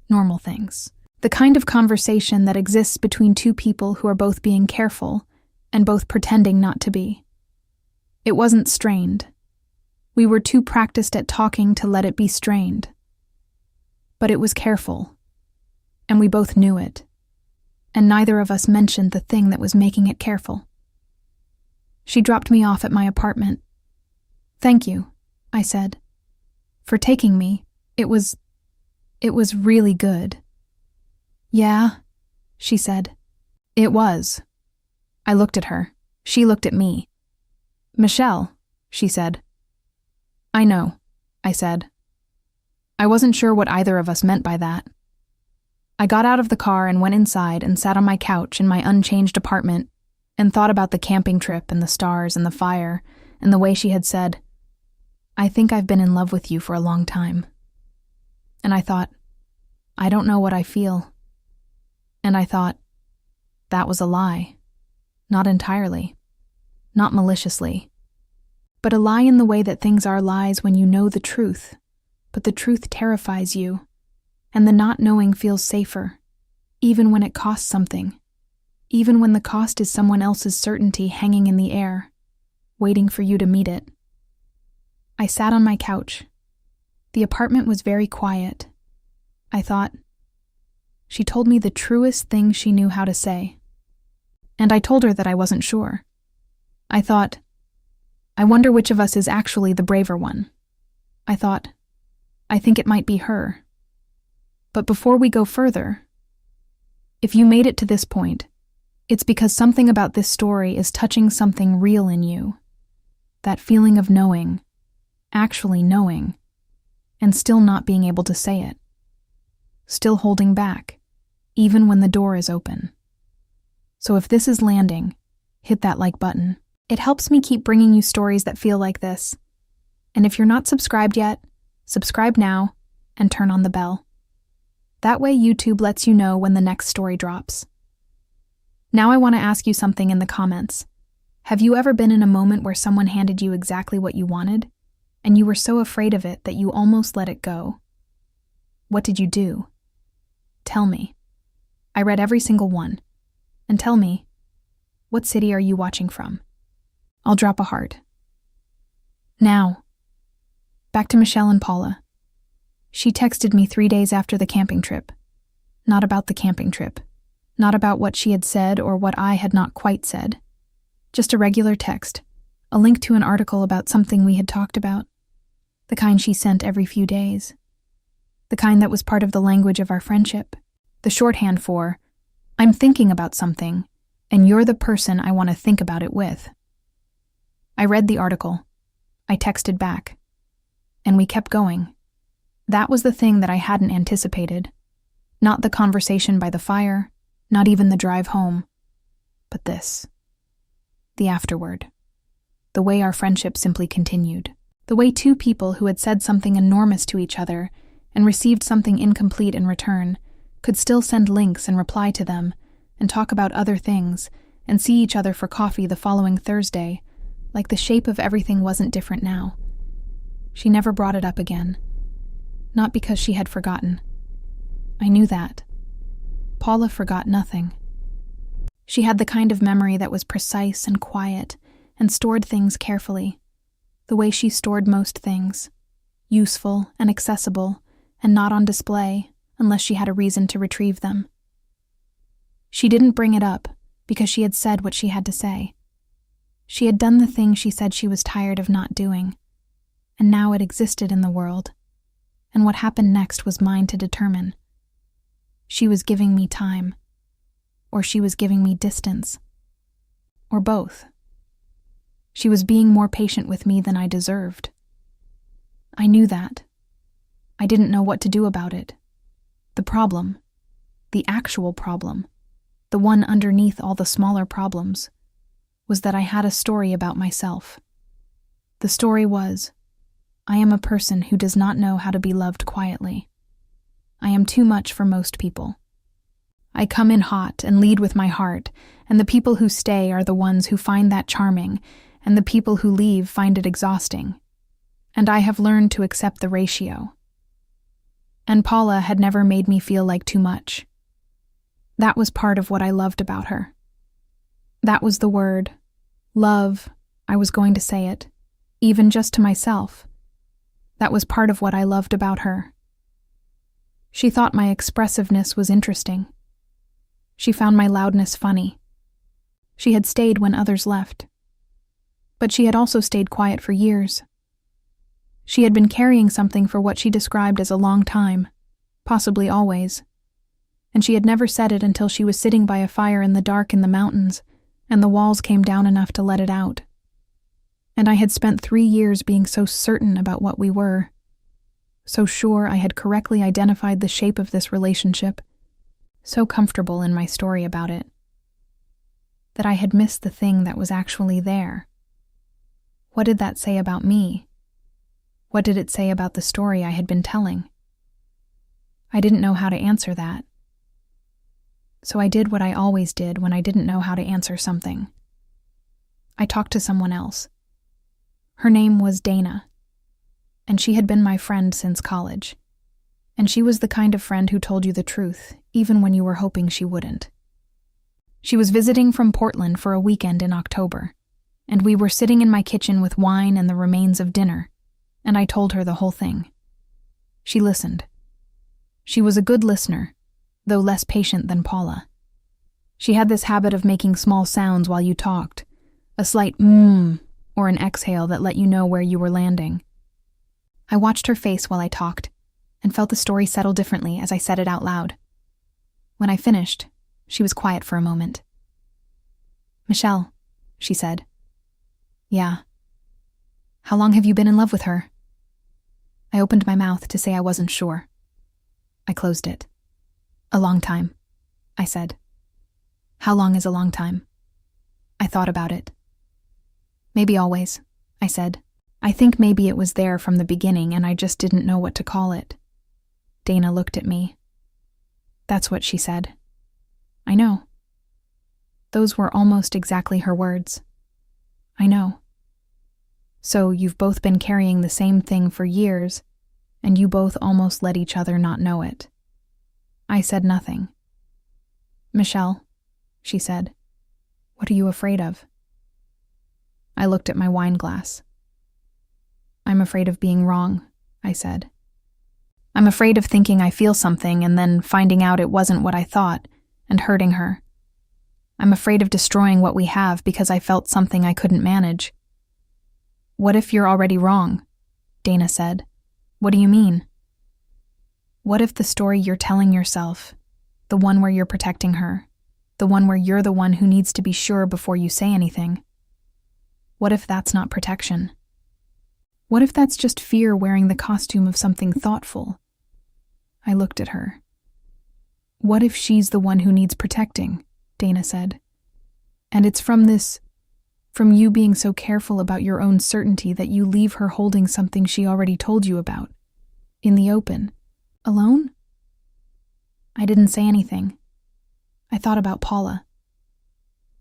Normal things. The kind of conversation that exists between 2 people who are both being careful and both pretending not to be. It wasn't strained. We were too practiced at talking to let it be strained. But it was careful, and we both knew it. And neither of us mentioned the thing that was making it careful. She dropped me off at my apartment. "Thank you," I said, "for taking me. It was really good." "Yeah," she said. "It was." I looked at her. She looked at me. "Michelle," she said. "I know," I said. I wasn't sure what either of us meant by that. I got out of the car and went inside and sat on my couch in my unchanged apartment and thought about the camping trip and the stars and the fire and the way she had said, "I think I've been in love with you for a long time." And I thought, I don't know what I feel. And I thought, that was a lie. Not entirely. Not maliciously. But a lie in the way that things are lies when you know the truth, but the truth terrifies you, and the not knowing feels safer, even when it costs something, even when the cost is someone else's certainty hanging in the air, waiting for you to meet it. I sat on my couch. The apartment was very quiet. I thought, she told me the truest thing she knew how to say. And I told her that I wasn't sure. I thought, I wonder which of us is actually the braver one. I thought, I think it might be her. But before we go further, if you made it to this point, it's because something about this story is touching something real in you. That feeling of knowing, actually knowing, and still not being able to say it. Still holding back, even when the door is open. So if this is landing, hit that like button. It helps me keep bringing you stories that feel like this. And if you're not subscribed yet, subscribe now and turn on the bell. That way YouTube lets you know when the next story drops. Now I want to ask you something in the comments. Have you ever been in a moment where someone handed you exactly what you wanted, and you were so afraid of it that you almost let it go? What did you do? Tell me. I read every single one. And tell me, what city are you watching from? I'll drop a heart. Now, back to Michelle and Paula. She texted me 3 days after the camping trip. Not about the camping trip. Not about what she had said or what I had not quite said. Just a regular text, a link to an article about something we had talked about. The kind she sent every few days. The kind that was part of the language of our friendship. The shorthand for, I'm thinking about something, and you're the person I want to think about it with. I read the article. I texted back. And we kept going. That was the thing that I hadn't anticipated. Not the conversation by the fire, not even the drive home, but this. The afterward. The way our friendship simply continued. The way two people who had said something enormous to each other and received something incomplete in return could still send links and reply to them and talk about other things and see each other for coffee the following Thursday, like the shape of everything wasn't different now. She never brought it up again. Not because she had forgotten. I knew that. Paula forgot nothing. She had the kind of memory that was precise and quiet and stored things carefully, the way she stored most things, useful and accessible and not on display unless she had a reason to retrieve them. She didn't bring it up because she had said what she had to say. She had done the thing she said she was tired of not doing, and now it existed in the world, and what happened next was mine to determine. She was giving me time, or she was giving me distance, or both. She was being more patient with me than I deserved. I knew that. I didn't know what to do about it. The problem, the actual problem, the one underneath all the smaller problems, was that I had a story about myself. The story was, I am a person who does not know how to be loved quietly. I am too much for most people. I come in hot and lead with my heart, and the people who stay are the ones who find that charming, and the people who leave find it exhausting. And I have learned to accept the ratio. And Paula had never made me feel like too much. That was part of what I loved about her. That was the word, love, I was going to say it, even just to myself. That was part of what I loved about her. She thought my expressiveness was interesting. She found my loudness funny. She had stayed when others left. But she had also stayed quiet for years. She had been carrying something for what she described as a long time, possibly always. And she had never said it until she was sitting by a fire in the dark in the mountains, and the walls came down enough to let it out. And I had spent 3 years being so certain about what we were, so sure I had correctly identified the shape of this relationship, so comfortable in my story about it, that I had missed the thing that was actually there. What did that say about me? What did it say about the story I had been telling? I didn't know how to answer that. So I did what I always did when I didn't know how to answer something. I talked to someone else. Her name was Dana, and she had been my friend since college. And she was the kind of friend who told you the truth, even when you were hoping she wouldn't. She was visiting from Portland for a weekend in October, and we were sitting in my kitchen with wine and the remains of dinner, and I told her the whole thing. She listened. She was a good listener, though less patient than Paula. She had this habit of making small sounds while you talked, a slight or an exhale that let you know where you were landing. I watched her face while I talked, and felt the story settle differently as I said it out loud. When I finished, she was quiet for a moment. "Michelle," she said. "Yeah." "How long have you been in love with her?" I opened my mouth to say I wasn't sure. I closed it. "A long time," I said. "How long is a long time?" I thought about it. "Maybe always," I said. "I think maybe it was there from the beginning and I just didn't know what to call it." Dana looked at me. "That's what she said." "I know." Those were almost exactly her words. "I know." "So you've both been carrying the same thing for years, and you both almost let each other not know it." I said nothing. "Michelle," she said, "what are you afraid of?" I looked at my wine glass. "I'm afraid of being wrong," I said. "I'm afraid of thinking I feel something and then finding out it wasn't what I thought, and hurting her. I'm afraid of destroying what we have because I felt something I couldn't manage." "What if you're already wrong?" Dana said. "What do you mean?" "What if the story you're telling yourself, the one where you're protecting her, the one where you're the one who needs to be sure before you say anything, what if that's not protection? What if that's just fear wearing the costume of something thoughtful?" I looked at her. "What if she's the one who needs protecting?" Dana said. "And it's from you being so careful about your own certainty that you leave her holding something she already told you about, in the open, alone?" I didn't say anything. I thought about Paula.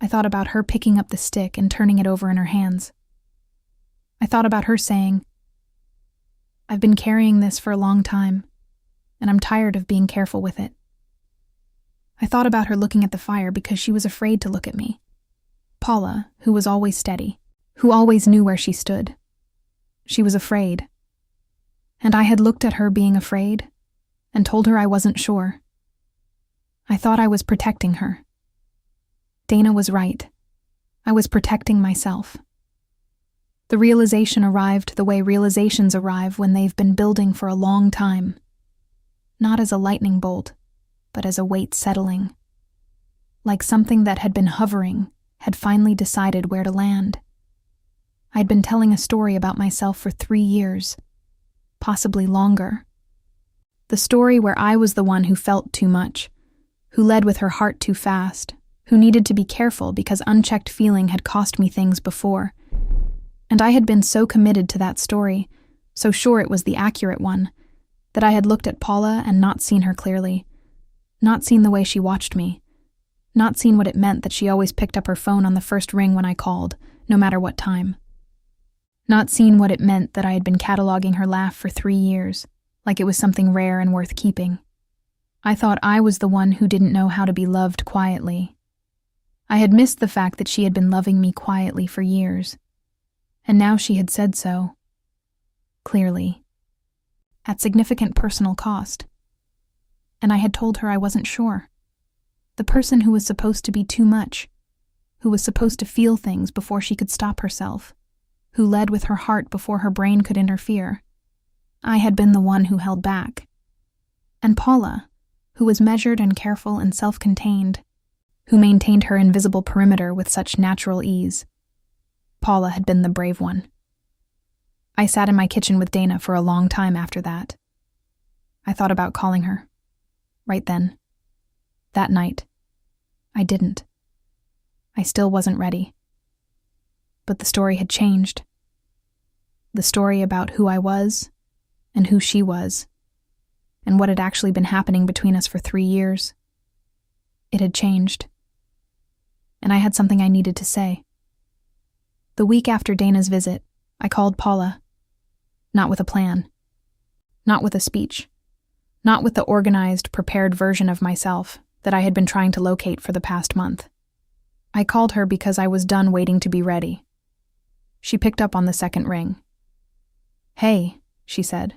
I thought about her picking up the stick and turning it over in her hands. I thought about her saying, "I've been carrying this for a long time, and I'm tired of being careful with it." I thought about her looking at the fire because she was afraid to look at me. Paula, who was always steady, who always knew where she stood. She was afraid. And I had looked at her being afraid and told her I wasn't sure. I thought I was protecting her. Dana was right. I was protecting myself. The realization arrived the way realizations arrive when they've been building for a long time. Not as a lightning bolt, but as a weight settling. Like something that had been hovering, had finally decided where to land. I'd been telling a story about myself for 3 years, possibly longer. The story where I was the one who felt too much, who led with her heart too fast, who needed to be careful because unchecked feeling had cost me things before. And I had been so committed to that story, so sure it was the accurate one, that I had looked at Paula and not seen her clearly, not seen the way she watched me, not seen what it meant that she always picked up her phone on the first ring when I called, no matter what time. Not seen what it meant that I had been cataloging her laugh for 3 years, like it was something rare and worth keeping. I thought I was the one who didn't know how to be loved quietly. I had missed the fact that she had been loving me quietly for years, and now she had said so. Clearly. At significant personal cost. And I had told her I wasn't sure. The person who was supposed to be too much, who was supposed to feel things before she could stop herself, who led with her heart before her brain could interfere. I had been the one who held back. And Paula, who was measured and careful and self-contained, who maintained her invisible perimeter with such natural ease. Paula had been the brave one. I sat in my kitchen with Dana for a long time after that. I thought about calling her. Right then. That night. I didn't. I still wasn't ready. But the story had changed. The story about who I was and who she was, and what had actually been happening between us for 3 years. It had changed. And I had something I needed to say. The week after Dana's visit, I called Paula. Not with a plan. Not with a speech. Not with the organized, prepared version of myself that I had been trying to locate for the past month. I called her because I was done waiting to be ready. She picked up on the second ring. "Hey," she said.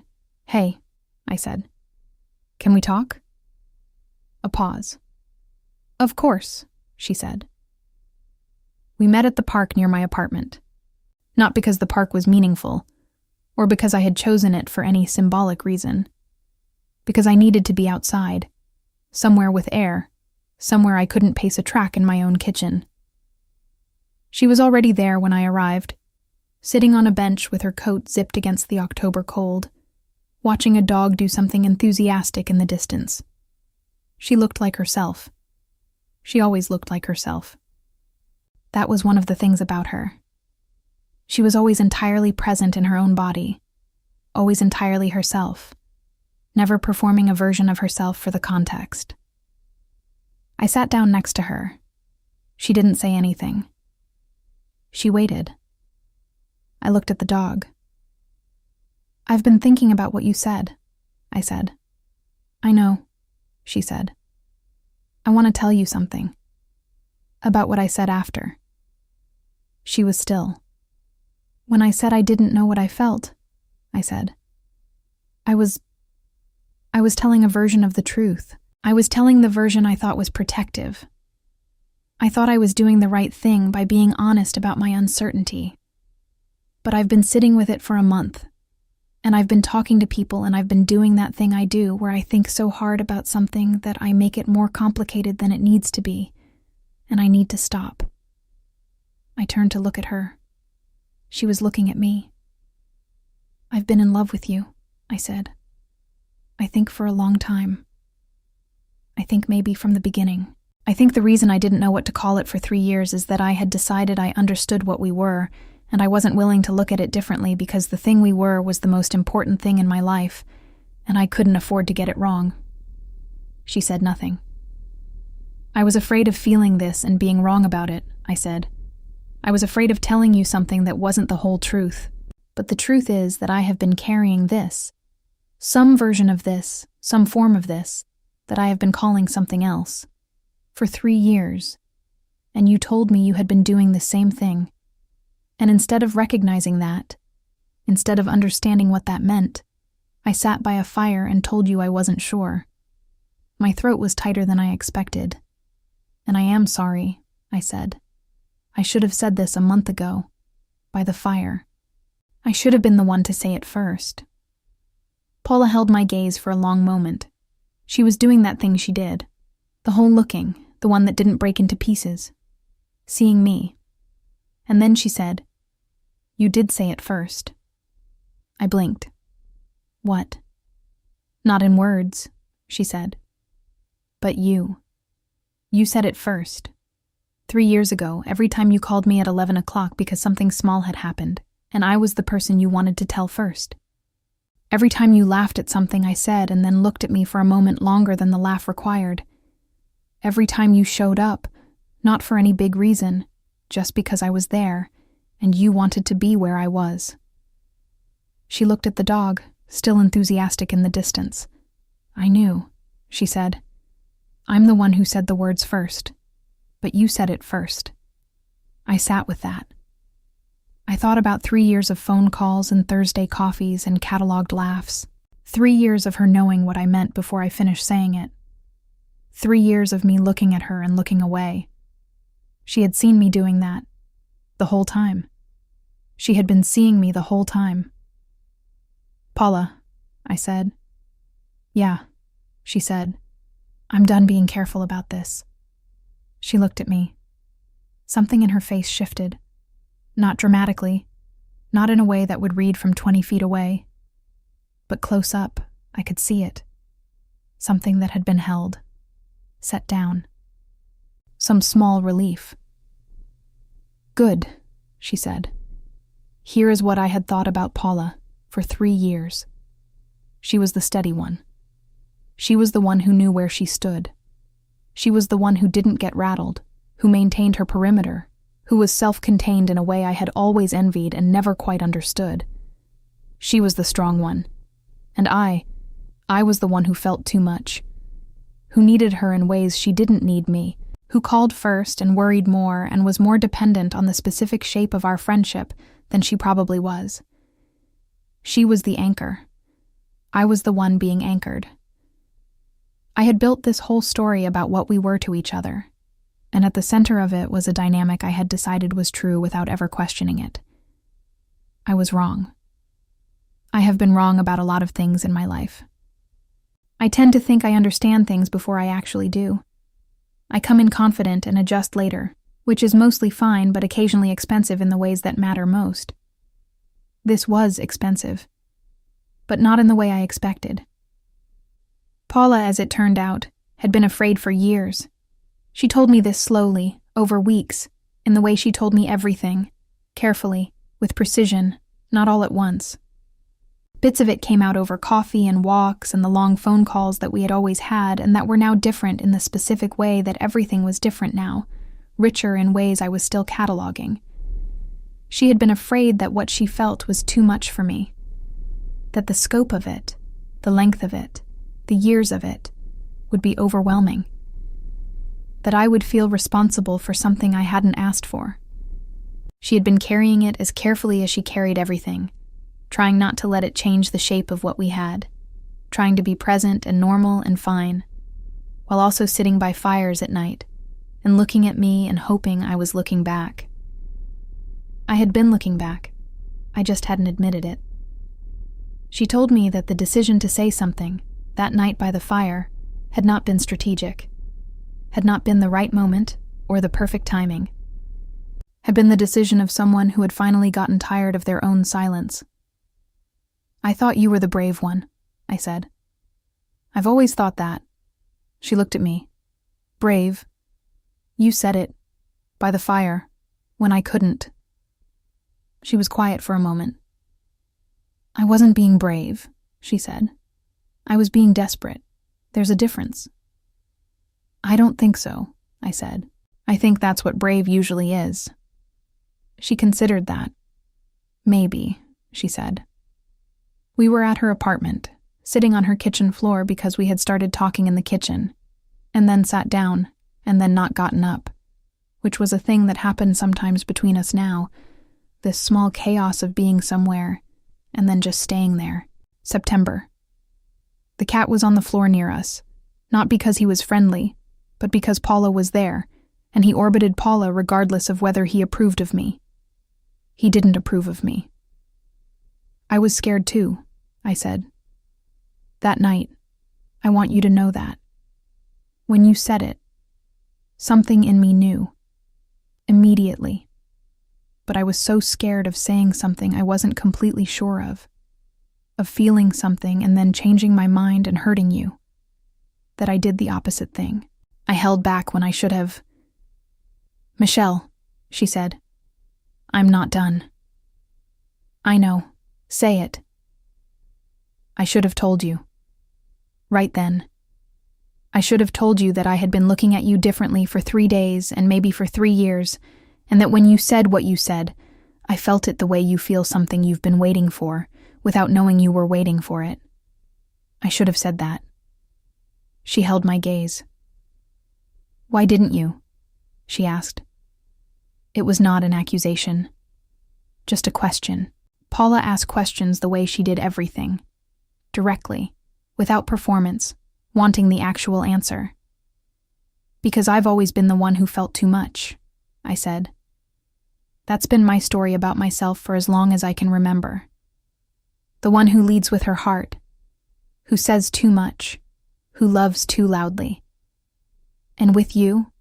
"Hey," I said. "Can we talk?" A pause. "Of course," she said. We met at the park near my apartment. Not because the park was meaningful, or because I had chosen it for any symbolic reason. Because I needed to be outside, somewhere with air, somewhere I couldn't pace a track in my own kitchen. She was already there when I arrived, sitting on a bench with her coat zipped against the October cold, watching a dog do something enthusiastic in the distance. She looked like herself. She always looked like herself. That was one of the things about her. She was always entirely present in her own body, always entirely herself, never performing a version of herself for the context. I sat down next to her. She didn't say anything. She waited. I looked at the dog. "I've been thinking about what you said," I said. "I know," she said. "I want to tell you something. About what I said after." She was still. "When I said I didn't know what I felt," I said, I was telling a version of the truth. I was telling the version I thought was protective. I thought I was doing the right thing by being honest about my uncertainty. But I've been sitting with it for a month, and I've been talking to people, and I've been doing that thing I do where I think so hard about something that I make it more complicated than it needs to be, and I need to stop. I turned to look at her. She was looking at me. "I've been in love with you," I said. "I think for a long time. I think maybe from the beginning. I think the reason I didn't know what to call it for 3 years is that I had decided I understood what we were, and I wasn't willing to look at it differently because the thing we were was the most important thing in my life, and I couldn't afford to get it wrong." She said nothing. "I was afraid of feeling this and being wrong about it," I said. "I was afraid of telling you something that wasn't the whole truth. But the truth is that I have been carrying this, some version of this, some form of this, that I have been calling something else, for 3 years. And you told me you had been doing the same thing. And instead of recognizing that, instead of understanding what that meant, I sat by a fire and told you I wasn't sure. My throat was tighter than I expected. And I am sorry," I said. "I should have said this a month ago, by the fire. I should have been the one to say it first." Paula held my gaze for a long moment. She was doing that thing she did, the whole looking, the one that didn't break into pieces, seeing me. And then she said, "You did say it first." I blinked. "What?" "Not in words," she said. "But you. You said it first. 3 years ago, every time you called me at 11 o'clock because something small had happened, and I was the person you wanted to tell first. Every time you laughed at something I said and then looked at me for a moment longer than the laugh required. Every time you showed up, not for any big reason, just because I was there, and you wanted to be where I was." She looked at the dog, still enthusiastic in the distance. "I knew," she said. "I'm the one who said the words first, but you said it first." I sat with that. I thought about 3 years of phone calls and Thursday coffees and cataloged laughs. 3 years of her knowing what I meant before I finished saying it. 3 years of me looking at her and looking away. She had seen me doing that, the whole time. She had been seeing me the whole time. "Paula," I said. "Yeah," she said. "I'm done being careful about this." She looked at me. Something in her face shifted. Not dramatically, not in a way that would read from 20 feet away. But close up, I could see it. Something that had been held, set down. Some small relief. "Good," she said. "Here is what I had thought about Paula for 3 years. She was the steady one. She was the one who knew where she stood. She was the one who didn't get rattled, who maintained her perimeter, who was self-contained in a way I had always envied and never quite understood. She was the strong one. And I was the one who felt too much, who needed her in ways she didn't need me, who called first and worried more and was more dependent on the specific shape of our friendship than she probably was. She was the anchor. I was the one being anchored. I had built this whole story about what we were to each other, and at the center of it was a dynamic I had decided was true without ever questioning it. I was wrong. I have been wrong about a lot of things in my life. I tend to think I understand things before I actually do. I come in confident and adjust later, which is mostly fine but occasionally expensive in the ways that matter most. This was expensive, but not in the way I expected. Paula, as it turned out, had been afraid for years. She told me this slowly, over weeks, in the way she told me everything, carefully, with precision, not all at once. Bits of it came out over coffee and walks and the long phone calls that we had always had and that were now different in the specific way that everything was different now, richer in ways I was still cataloging. She had been afraid that what she felt was too much for me, that the scope of it, the length of it, the years of it, would be overwhelming, that I would feel responsible for something I hadn't asked for. She had been carrying it as carefully as she carried everything, trying not to let it change the shape of what we had, trying to be present and normal and fine, while also sitting by fires at night and looking at me and hoping I was looking back. I had been looking back. I just hadn't admitted it. She told me that the decision to say something, that night by the fire, had not been strategic, had not been the right moment or the perfect timing, had been the decision of someone who had finally gotten tired of their own silence. "I thought you were the brave one," I said. "I've always thought that." She looked at me. "Brave? You said it. By the fire. When I couldn't." She was quiet for a moment. "I wasn't being brave," she said. "I was being desperate. There's a difference." "I don't think so," I said. "I think that's what brave usually is." She considered that. "Maybe," she said. We were at her apartment, sitting on her kitchen floor because we had started talking in the kitchen, and then sat down, and then not gotten up, which was a thing that happened sometimes between us now, this small chaos of being somewhere, and then just staying there. September. The cat was on the floor near us, not because he was friendly, but because Paula was there, and he orbited Paula regardless of whether he approved of me. He didn't approve of me. "I was scared too," I said. "That night, I want you to know that. When you said it, something in me knew. Immediately. But I was so scared of saying something I wasn't completely sure of feeling something and then changing my mind and hurting you, that I did the opposite thing. I held back when I should have." "Michelle," she said, "I'm not done." "I know. Say it." "I should have told you. Right then. I should have told you that I had been looking at you differently for 3 days and maybe for 3 years, and that when you said what you said, I felt it the way you feel something you've been waiting for, without knowing you were waiting for it. I should have said that." She held my gaze. "Why didn't you?" she asked. It was not an accusation, just a question. Paula asked questions the way she did everything, directly, without performance, wanting the actual answer. "Because I've always been the one who felt too much," I said. "That's been my story about myself for as long as I can remember. The one who leads with her heart, who says too much, who loves too loudly. And with you,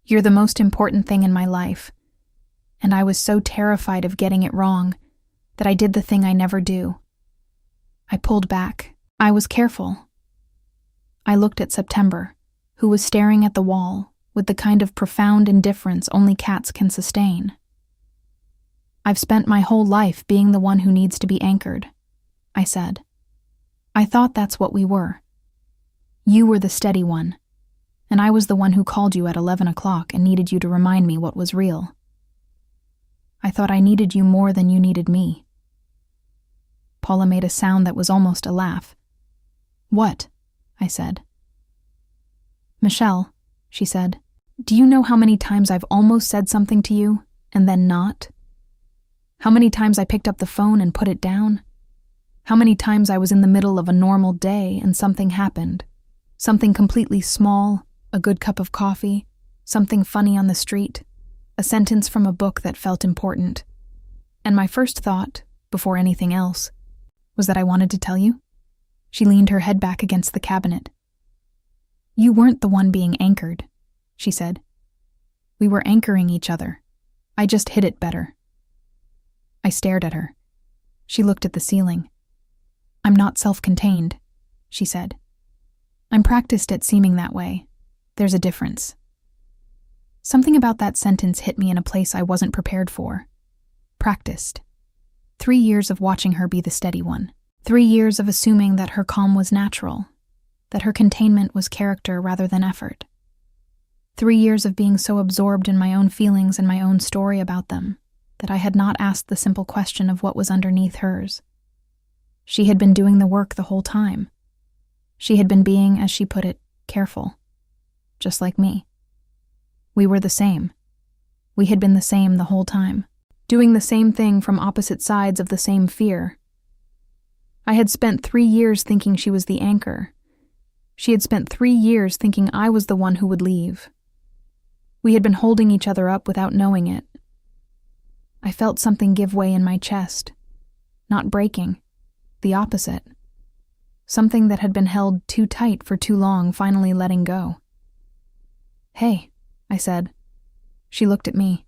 you're the most important thing in my life, and I was so terrified of getting it wrong that I did the thing I never do. I pulled back. I was careful. I looked at September, who was staring at the wall with the kind of profound indifference only cats can sustain. I've spent my whole life being the one who needs to be anchored, I said. I thought that's what we were. You were the steady one, and I was the one who called you at 11 o'clock and needed you to remind me what was real. I thought I needed you more than you needed me. Paula made a sound that was almost a laugh. What? I said. Michelle, she said, Do you know how many times I've almost said something to you and then not? How many times I picked up the phone and put it down? How many times I was in the middle of a normal day and something happened? Something completely small, a good cup of coffee, something funny on the street, a sentence from a book that felt important. And my first thought, before anything else, was that I wanted to tell you. She leaned her head back against the cabinet. You weren't the one being anchored, she said. We were anchoring each other. I just hid it better. I stared at her. She looked at the ceiling. I'm not self-contained, she said. I'm practiced at seeming that way. There's a difference. Something about that sentence hit me in a place I wasn't prepared for. Practiced. 3 years of watching her be the steady one. 3 years of assuming that her calm was natural, that her containment was character rather than effort. 3 years of being so absorbed in my own feelings and my own story about them that I had not asked the simple question of what was underneath hers. She had been doing the work the whole time. She had been being, as she put it, careful. Just like me. We were the same. We had been the same the whole time, doing the same thing from opposite sides of the same fear. I had spent 3 years thinking she was the anchor. She had spent 3 years thinking I was the one who would leave. We had been holding each other up without knowing it. I felt something give way in my chest. Not breaking. The opposite. Something that had been held too tight for too long finally letting go. Hey, I said. She looked at me.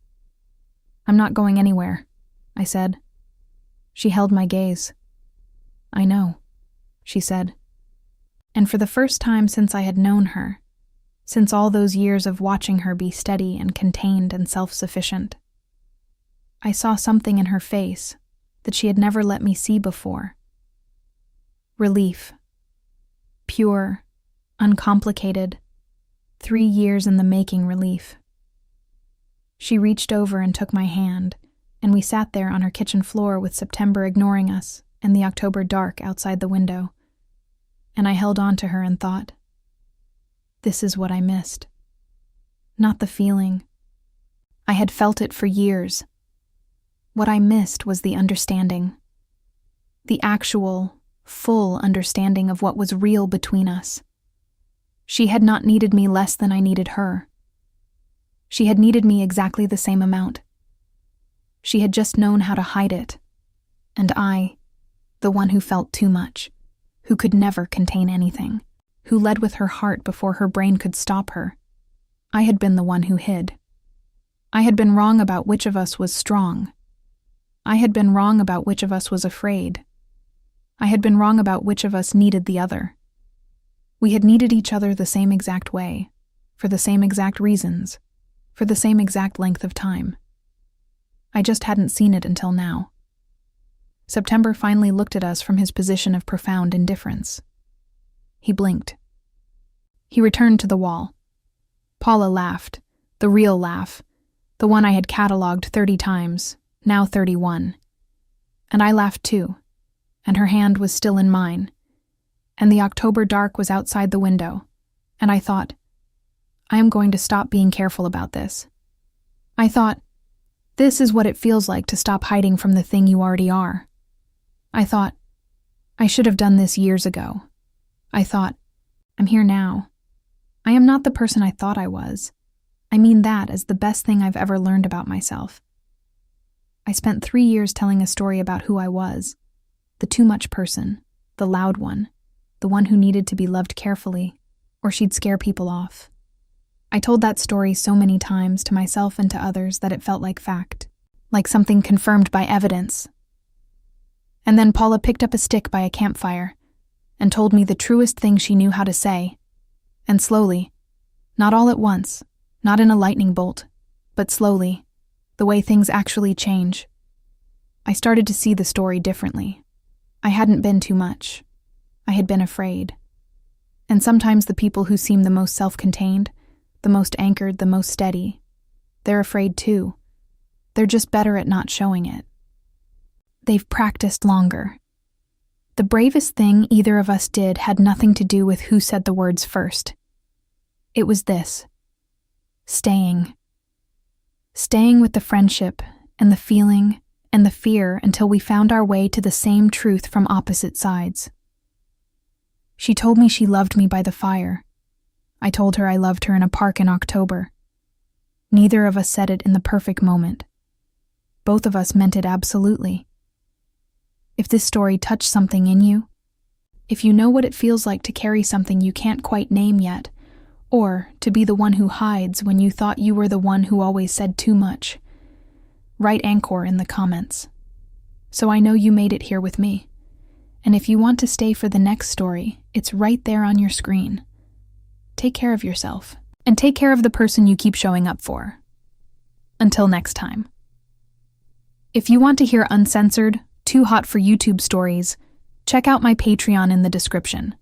I'm not going anywhere, I said. She held my gaze. I know, she said. And for the first time since I had known her, since all those years of watching her be steady and contained and self-sufficient, I saw something in her face that she had never let me see before. Relief. Pure, uncomplicated, 3 years in the making relief. She reached over and took my hand, and we sat there on her kitchen floor with September ignoring us and the October dark outside the window. And I held on to her and thought, this is what I missed. Not the feeling. I had felt it for years. What I missed was the understanding. The actual, full understanding of what was real between us. She had not needed me less than I needed her. She had needed me exactly the same amount. She had just known how to hide it. And I, the one who felt too much, who could never contain anything, who led with her heart before her brain could stop her, I had been the one who hid. I had been wrong about which of us was strong. I had been wrong about which of us was afraid. I had been wrong about which of us needed the other. We had needed each other the same exact way, for the same exact reasons, for the same exact length of time. I just hadn't seen it until now. September finally looked at us from his position of profound indifference. He blinked. He returned to the wall. Paula laughed, the real laugh, the one I had catalogued 30 times, now 31. And I laughed too, and her hand was still in mine, and the October dark was outside the window, and I thought, I am going to stop being careful about this. I thought, this is what it feels like to stop hiding from the thing you already are. I thought, I should have done this years ago. I thought, I'm here now. I am not the person I thought I was. I mean that as the best thing I've ever learned about myself. I spent 3 years telling a story about who I was, the too much person, the loud one, the one who needed to be loved carefully, or she'd scare people off. I told that story so many times to myself and to others that it felt like fact, like something confirmed by evidence. And then Paula picked up a stick by a campfire and told me the truest thing she knew how to say, and slowly, not all at once, not in a lightning bolt, but slowly, the way things actually change. I started to see the story differently. I hadn't been too much. I had been afraid. And sometimes the people who seem the most self-contained, the most anchored, the most steady, they're afraid too. They're just better at not showing it. They've practiced longer. The bravest thing either of us did had nothing to do with who said the words first. It was this. Staying. Staying with the friendship and the feeling and the fear until we found our way to the same truth from opposite sides. She told me she loved me by the fire. I told her I loved her in a park in October. Neither of us said it in the perfect moment. Both of us meant it absolutely. If this story touched something in you, if you know what it feels like to carry something you can't quite name yet, or to be the one who hides when you thought you were the one who always said too much, write Anchor in the comments. So I know you made it here with me. And if you want to stay for the next story, it's right there on your screen. Take care of yourself, and take care of the person you keep showing up for. Until next time. If you want to hear uncensored, too hot for YouTube stories, check out my Patreon in the description.